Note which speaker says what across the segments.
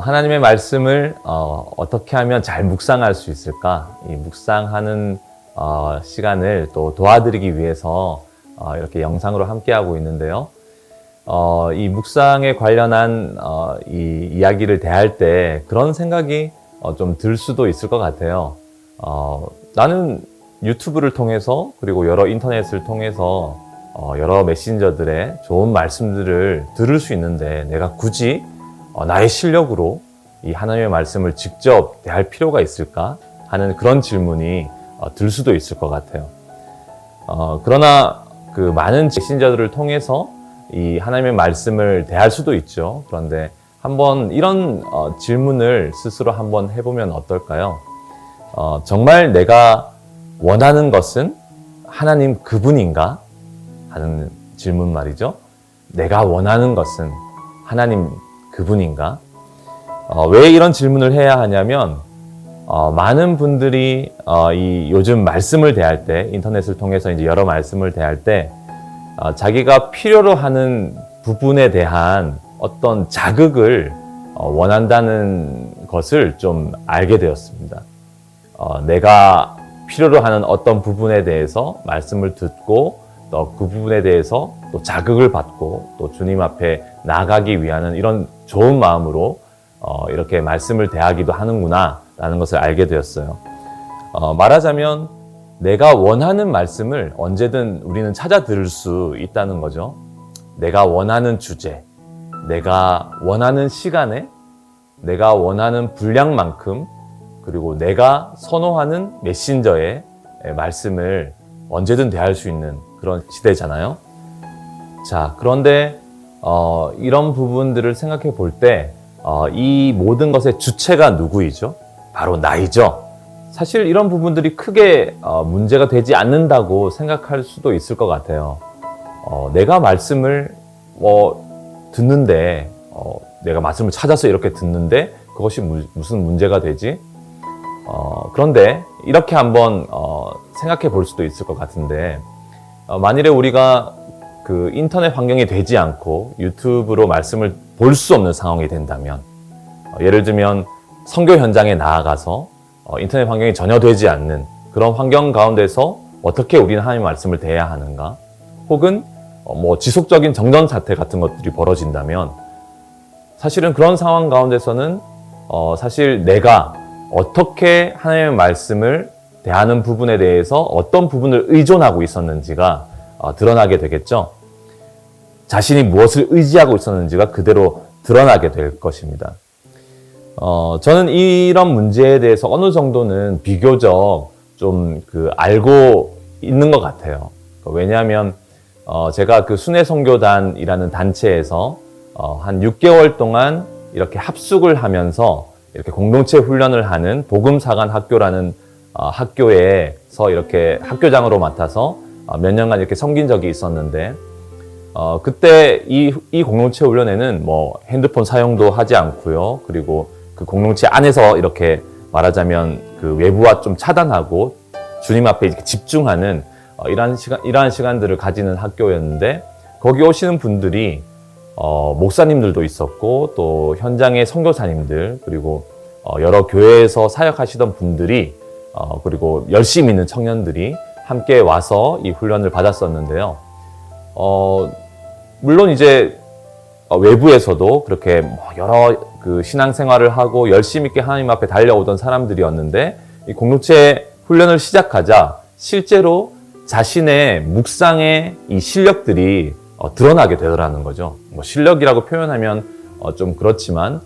Speaker 1: 하나님의 말씀을 어떻게 하면 잘 묵상할 수 있을까? 이 묵상하는 시간을 또 도와드리기 위해서 이렇게 영상으로 함께하고 있는데요. 이 묵상에 관련한 이 이야기를 대할 때 그런 생각이 좀 들 수도 있을 것 같아요. 나는 유튜브를 통해서 그리고 여러 인터넷을 통해서 여러 메신저들의 좋은 말씀들을 들을 수 있는데 내가 굳이 나의 실력으로 이 하나님의 말씀을 직접 대할 필요가 있을까 하는 그런 질문이 들 수도 있을 것 같아요. 그러나 그 많은 메신저들을 통해서 이 하나님의 말씀을 대할 수도 있죠. 그런데 한번 이런 질문을 스스로 한번 해보면 어떨까요? 정말 내가 원하는 것은 하나님 그분인가? 하는 질문 말이죠. 내가 원하는 것은 하나님 그분인가? 왜 이런 질문을 해야 하냐면 많은 분들이 이 요즘 말씀을 대할 때 인터넷을 통해서 이제 여러 말씀을 대할 때 자기가 필요로 하는 부분에 대한 어떤 자극을 원한다는 것을 좀 알게 되었습니다. 내가 필요로 하는 어떤 부분에 대해서 말씀을 듣고 또 그 부분에 대해서 또 자극을 받고 또 주님 앞에 나아가기 위한 이런 좋은 마음으로 이렇게 말씀을 대하기도 하는구나 라는 것을 알게 되었어요. 말하자면 내가 원하는 말씀을 언제든 우리는 찾아 들을 수 있다는 거죠. 내가 원하는 주제, 내가 원하는 시간에, 내가 원하는 분량만큼, 그리고 내가 선호하는 메신저의 말씀을 언제든 대할 수 있는 그런 시대잖아요. 자, 그런데 이런 부분들을 생각해 볼 때 이 모든 것의 주체가 누구이죠? 바로 나이죠. 사실 이런 부분들이 크게 문제가 되지 않는다고 생각할 수도 있을 것 같아요. 내가 말씀을 듣는데 내가 말씀을 찾아서 이렇게 듣는데 그것이 무슨 문제가 되지? 그런데 이렇게 한번 생각해 볼 수도 있을 것 같은데 만일에 우리가 그 인터넷 환경이 되지 않고 유튜브로 말씀을 볼 수 없는 상황이 된다면 예를 들면 선교 현장에 나아가서 인터넷 환경이 전혀 되지 않는 그런 환경 가운데서 어떻게 우리는 하나님의 말씀을 대해야 하는가? 혹은 지속적인 정전 사태 같은 것들이 벌어진다면 사실은 그런 상황 가운데서는 사실 내가 어떻게 하나님의 말씀을 대하는 부분에 대해서 어떤 부분을 의존하고 있었는지가 드러나게 되겠죠. 자신이 무엇을 의지하고 있었는지가 그대로 드러나게 될 것입니다. 저는 이런 문제에 대해서 어느 정도는 비교적 좀 알고 있는 것 같아요. 왜냐하면 제가 그 순회선교단이라는 단체에서 한 6개월 동안 이렇게 합숙을 하면서 이렇게 공동체 훈련을 하는 복음사관 학교라는 학교에서 이렇게 학교장으로 맡아서 몇 년간 이렇게 섬긴 적이 있었는데 그때 이 공동체 훈련에는 핸드폰 사용도 하지 않고요. 그리고 그 공동체 안에서 이렇게 말하자면 그 외부와 좀 차단하고 주님 앞에 이렇게 집중하는 이러한 시간들을 가지는 학교였는데 거기 오시는 분들이 목사님들도 있었고 또 현장의 선교사님들 그리고 여러 교회에서 사역하시던 분들이 그리고 열심히 있는 청년들이 함께 와서 이 훈련을 받았었는데요. 물론 이제 외부에서도 그렇게 여러 그 신앙생활을 하고 열심히 있게 하나님 앞에 달려오던 사람들이었는데 이 공동체 훈련을 시작하자 실제로 자신의 묵상의 이 실력들이 드러나게 되더라는 거죠. 실력이라고 표현하면 좀 그렇지만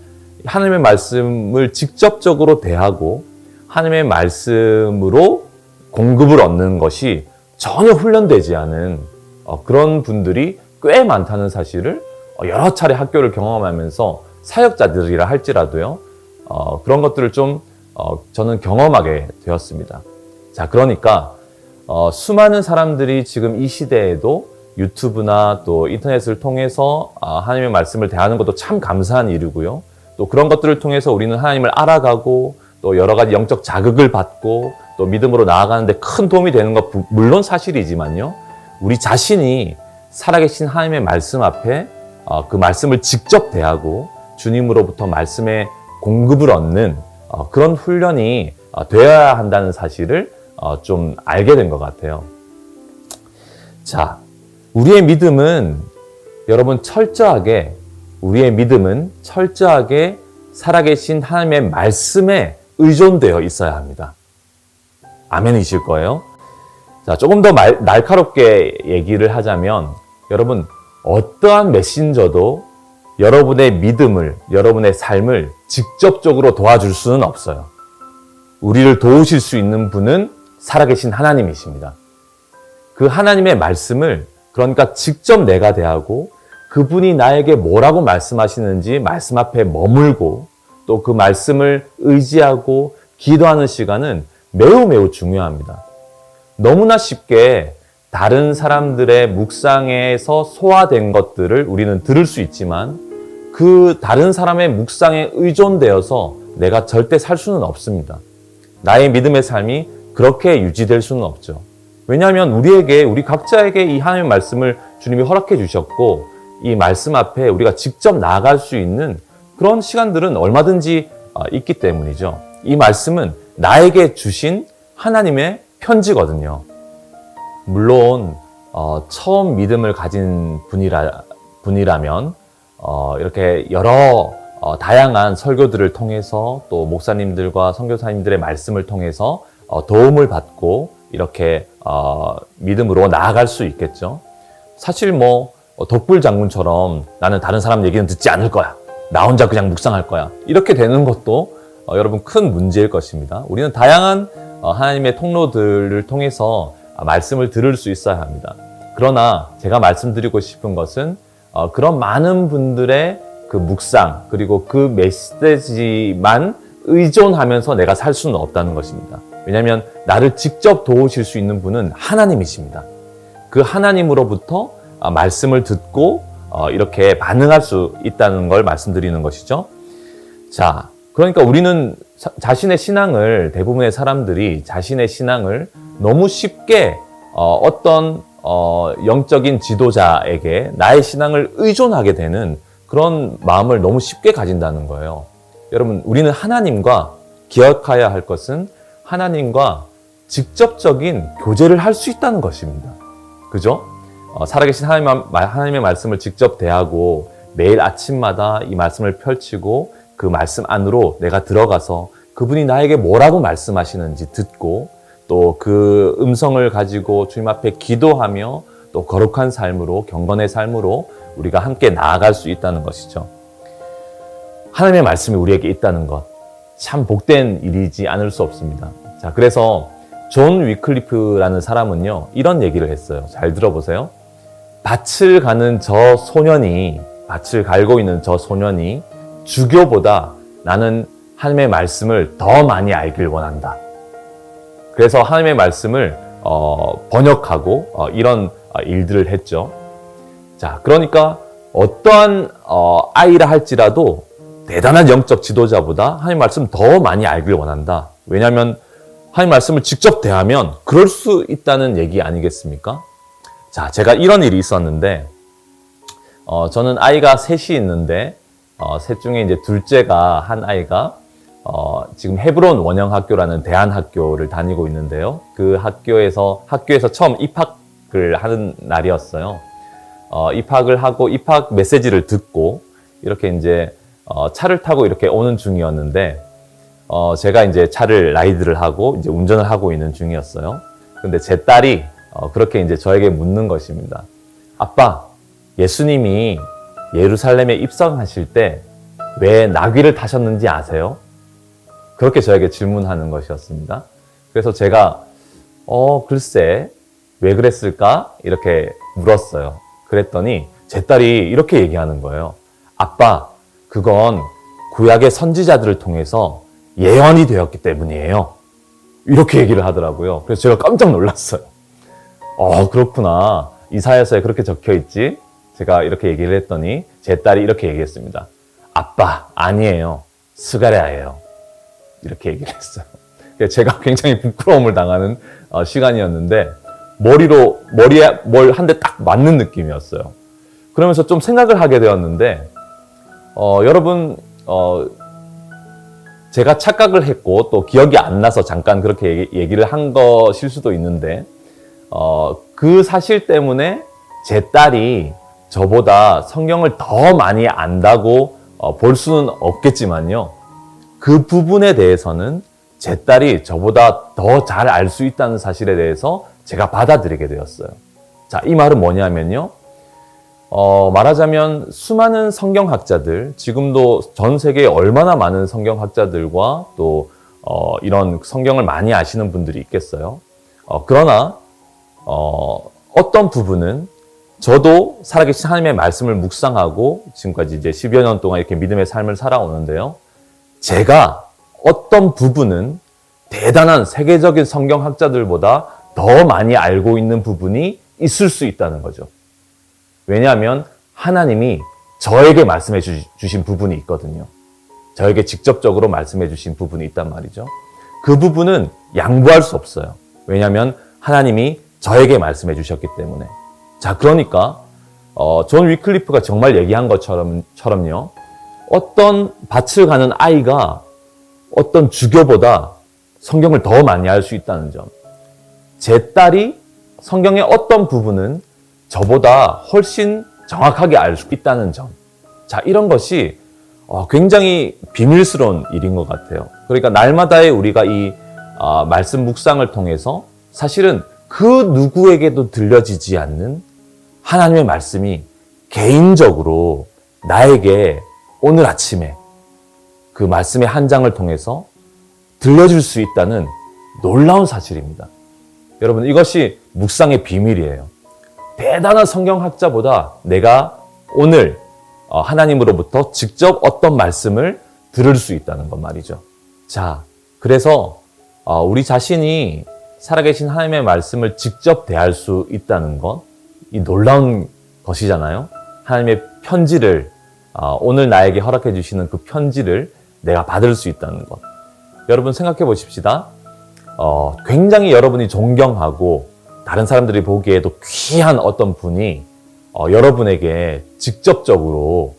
Speaker 1: 하나님의 말씀을 직접적으로 대하고 하나님의 말씀으로 공급을 얻는 것이 전혀 훈련되지 않은 그런 분들이 꽤 많다는 사실을 여러 차례 학교를 경험하면서 사역자들이라 할지라도요. 그런 것들을 좀 저는 경험하게 되었습니다. 자, 그러니까 수많은 사람들이 지금 이 시대에도 유튜브나 또 인터넷을 통해서 하나님의 말씀을 대하는 것도 참 감사한 일이고요. 또 그런 것들을 통해서 우리는 하나님을 알아가고 또 여러 가지 영적 자극을 받고 또 믿음으로 나아가는데 큰 도움이 되는 것 물론 사실이지만요. 우리 자신이 살아계신 하나님의 말씀 앞에 그 말씀을 직접 대하고 주님으로부터 말씀의 공급을 얻는 그런 훈련이 되어야 한다는 사실을 좀 알게 된 것 같아요. 자, 우리의 믿음은 철저하게 살아계신 하나님의 말씀에 의존되어 있어야 합니다. 아멘이실 거예요. 자, 조금 더 날카롭게 얘기를 하자면 여러분, 어떠한 메신저도 여러분의 믿음을, 여러분의 삶을 직접적으로 도와줄 수는 없어요. 우리를 도우실 수 있는 분은 살아계신 하나님이십니다. 그 하나님의 말씀을 그러니까 직접 내가 대하고 그분이 나에게 뭐라고 말씀하시는지 말씀 앞에 머물고 또 그 말씀을 의지하고 기도하는 시간은 매우 중요합니다. 너무나 쉽게 다른 사람들의 묵상에서 소화된 것들을 우리는 들을 수 있지만 그 다른 사람의 묵상에 의존되어서 내가 절대 살 수는 없습니다. 나의 믿음의 삶이 그렇게 유지될 수는 없죠. 왜냐하면 우리 각자에게 이 하나님의 말씀을 주님이 허락해 주셨고 이 말씀 앞에 우리가 직접 나아갈 수 있는 그런 시간들은 얼마든지 있기 때문이죠. 이 말씀은 나에게 주신 하나님의 편지거든요. 물론 처음 믿음을 가진 분이라면 이렇게 여러 다양한 설교들을 통해서 또 목사님들과 선교사님들의 말씀을 통해서 도움을 받고 이렇게 믿음으로 나아갈 수 있겠죠. 사실 독불 장군처럼 나는 다른 사람 얘기는 듣지 않을 거야. 나 혼자 그냥 묵상할 거야. 이렇게 되는 것도 여러분 큰 문제일 것입니다. 우리는 다양한 하나님의 통로들을 통해서 말씀을 들을 수 있어야 합니다. 그러나 제가 말씀드리고 싶은 것은 그런 많은 분들의 그 묵상 그리고 그 메시지만 의존하면서 내가 살 수는 없다는 것입니다. 왜냐하면 나를 직접 도우실 수 있는 분은 하나님이십니다. 그 하나님으로부터 말씀을 듣고 이렇게 반응할 수 있다는 걸 말씀드리는 것이죠. 자, 그러니까 우리는 대부분의 사람들이 자신의 신앙을 너무 쉽게 어떤 영적인 지도자에게 나의 신앙을 의존하게 되는 그런 마음을 너무 쉽게 가진다는 거예요. 여러분, 우리는 기억해야 할 것은 하나님과 직접적인 교제를 할 수 있다는 것입니다. 그죠? 살아계신 하나님의 말씀을 직접 대하고 매일 아침마다 이 말씀을 펼치고 그 말씀 안으로 내가 들어가서 그분이 나에게 뭐라고 말씀하시는지 듣고 또 그 음성을 가지고 주님 앞에 기도하며 또 거룩한 삶으로, 경건의 삶으로 우리가 함께 나아갈 수 있다는 것이죠. 하나님의 말씀이 우리에게 있다는 것, 참 복된 일이지 않을 수 없습니다. 자, 그래서 존 위클리프라는 사람은요, 이런 얘기를 했어요. 잘 들어보세요. 밭을 갈고 있는 저 소년이 주교보다 나는 하나님의 말씀을 더 많이 알길 원한다. 그래서 하나님의 말씀을 번역하고 이런 일들을 했죠. 자, 그러니까 어떠한 아이라 할지라도 대단한 영적 지도자보다 하나님의 말씀 더 많이 알길 원한다. 왜냐하면 하나님 말씀을 직접 대하면 그럴 수 있다는 얘기 아니겠습니까? 자, 제가 이런 일이 있었는데, 저는 아이가 셋이 있는데, 셋 중에 이제 둘째가 한 아이가, 지금 헤브론 원형학교라는 대안학교를 다니고 있는데요. 그 학교에서 처음 입학을 하는 날이었어요. 입학을 하고 입학 메시지를 듣고, 이렇게 이제, 차를 타고 이렇게 오는 중이었는데, 제가 이제 차를 라이드를 하고 이제 운전을 하고 있는 중이었어요. 근데 제 딸이 그렇게 이제 저에게 묻는 것입니다. 아빠, 예수님이 예루살렘에 입성하실 때 왜 나귀를 타셨는지 아세요? 그렇게 저에게 질문하는 것이었습니다. 그래서 제가 글쎄 왜 그랬을까? 이렇게 물었어요. 그랬더니 제 딸이 이렇게 얘기하는 거예요. 아빠, 그건 구약의 선지자들을 통해서 예언이 되었기 때문이에요. 이렇게 얘기를 하더라고요. 그래서 제가 깜짝 놀랐어요. 그렇구나. 이사야서에 그렇게 적혀 있지? 제가 이렇게 얘기를 했더니 제 딸이 이렇게 얘기했습니다. 아빠, 아니에요. 스가랴예요. 이렇게 얘기를 했어요. 제가 굉장히 부끄러움을 당하는 시간이었는데 머리에 뭘 한 대 딱 맞는 느낌이었어요. 그러면서 좀 생각을 하게 되었는데 여러분 제가 착각을 했고 또 기억이 안 나서 잠깐 그렇게 얘기를 한 것일 수도 있는데 그 사실 때문에 제 딸이 저보다 성경을 더 많이 안다고 볼 수는 없겠지만요. 그 부분에 대해서는 제 딸이 저보다 더 잘 알 수 있다는 사실에 대해서 제가 받아들이게 되었어요. 자, 이 말은 뭐냐면요. 말하자면 수많은 성경학자들, 지금도 전 세계에 얼마나 많은 성경학자들과 또 이런 성경을 많이 아시는 분들이 있겠어요. 그러나 어떤 부분은 저도 살아계신 하나님의 말씀을 묵상하고 지금까지 이제 10여 년 동안 이렇게 믿음의 삶을 살아오는데요. 제가 어떤 부분은 대단한 세계적인 성경학자들보다 더 많이 알고 있는 부분이 있을 수 있다는 거죠. 왜냐하면 하나님이 저에게 말씀해 주신 부분이 있거든요. 저에게 직접적으로 말씀해 주신 부분이 있단 말이죠. 그 부분은 양보할 수 없어요. 왜냐하면 하나님이 저에게 말씀해 주셨기 때문에. 자, 그러니까 존 위클리프가 정말 얘기한 것처럼요. 어떤 밭을 가는 아이가 어떤 주교보다 성경을 더 많이 알 수 있다는 점. 제 딸이 성경의 어떤 부분은 저보다 훨씬 정확하게 알 수 있다는 점. 자, 이런 것이 굉장히 비밀스러운 일인 것 같아요. 그러니까 날마다의 우리가 이 말씀 묵상을 통해서 사실은 그 누구에게도 들려지지 않는 하나님의 말씀이 개인적으로 나에게 오늘 아침에 그 말씀의 한 장을 통해서 들려줄 수 있다는 놀라운 사실입니다. 여러분, 이것이 묵상의 비밀이에요. 대단한 성경학자보다 내가 오늘 하나님으로부터 직접 어떤 말씀을 들을 수 있다는 것 말이죠. 자, 그래서 우리 자신이 살아계신 하나님의 말씀을 직접 대할 수 있다는 것, 이 놀라운 것이잖아요. 하나님의 편지를 오늘 나에게 허락해 주시는 그 편지를 내가 받을 수 있다는 것. 여러분 생각해 보십시다. 굉장히 여러분이 존경하고 다른 사람들이 보기에도 귀한 어떤 분이 여러분에게 직접적으로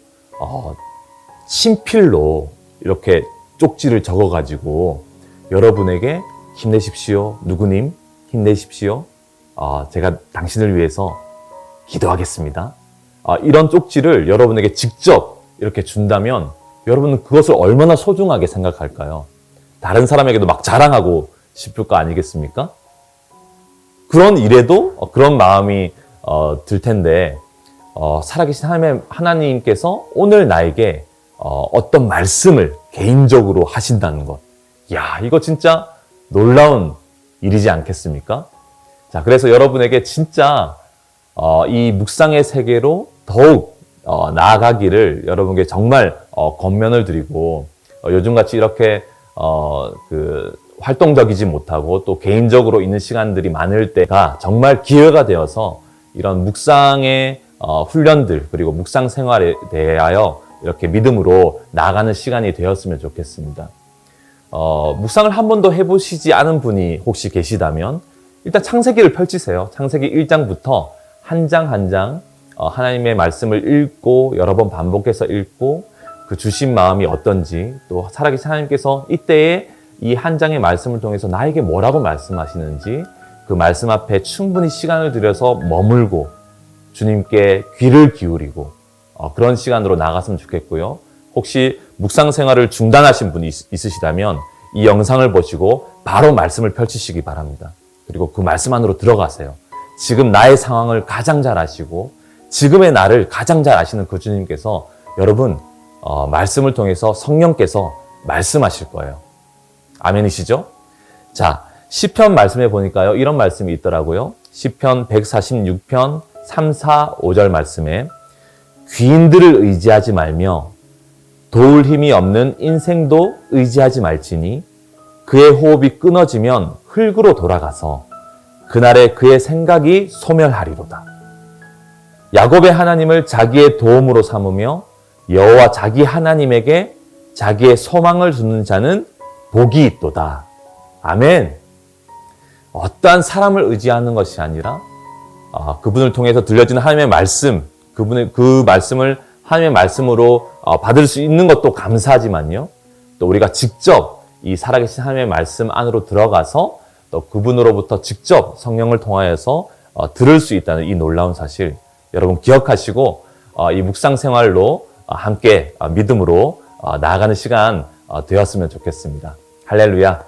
Speaker 1: 친필로 이렇게 쪽지를 적어가지고 여러분에게 힘내십시오. 누구님 힘내십시오. 제가 당신을 위해서 기도하겠습니다. 이런 쪽지를 여러분에게 직접 이렇게 준다면 여러분은 그것을 얼마나 소중하게 생각할까요? 다른 사람에게도 막 자랑하고 싶을 거 아니겠습니까? 그런 일에도 그런 마음이 들 텐데 살아계신 하나님께서 오늘 나에게 어떤 말씀을 개인적으로 하신다는 것. 야, 이거 진짜 놀라운 일이지 않겠습니까? 자, 그래서 여러분에게 진짜 이 묵상의 세계로 더욱 나아가기를 여러분께 정말 권면을 드리고 요즘같이 이렇게 활동적이지 못하고 또 개인적으로 있는 시간들이 많을 때가 정말 기회가 되어서 이런 묵상의 훈련들 그리고 묵상 생활에 대하여 이렇게 믿음으로 나아가는 시간이 되었으면 좋겠습니다. 묵상을 한 번도 해보시지 않은 분이 혹시 계시다면 일단 창세기를 펼치세요. 창세기 1장부터 한 장 한 장 하나님의 말씀을 읽고 여러 번 반복해서 읽고 그 주신 마음이 어떤지 또 살아계신 하나님께서 이때에 이 한 장의 말씀을 통해서 나에게 뭐라고 말씀하시는지 그 말씀 앞에 충분히 시간을 들여서 머물고 주님께 귀를 기울이고 그런 시간으로 나갔으면 좋겠고요. 혹시 묵상 생활을 중단하신 분이 있으시다면 이 영상을 보시고 바로 말씀을 펼치시기 바랍니다. 그리고 그 말씀 안으로 들어가세요. 지금 나의 상황을 가장 잘 아시고 지금의 나를 가장 잘 아시는 그 주님께서 여러분 말씀을 통해서 성령께서 말씀하실 거예요. 아멘이시죠? 자, 시편 말씀에 보니까요. 이런 말씀이 있더라고요. 시편 146편 3, 4, 5절 말씀에 귀인들을 의지하지 말며 도울 힘이 없는 인생도 의지하지 말지니 그의 호흡이 끊어지면 흙으로 돌아가서 그날에 그의 생각이 소멸하리로다. 야곱의 하나님을 자기의 도움으로 삼으며 여호와 자기 하나님에게 자기의 소망을 두는 자는 복이 있도다. 아멘. 어떠한 사람을 의지하는 것이 아니라 그분을 통해서 들려주는 하나님의 말씀, 그 말씀을 하나님의 말씀으로 받을 수 있는 것도 감사하지만요. 또 우리가 직접 이 살아계신 하나님의 말씀 안으로 들어가서 또 그분으로부터 직접 성령을 통하여서 들을 수 있다는 이 놀라운 사실 여러분 기억하시고 이 묵상 생활로 함께 믿음으로 나아가는 시간 되었으면 좋겠습니다. 할렐루야.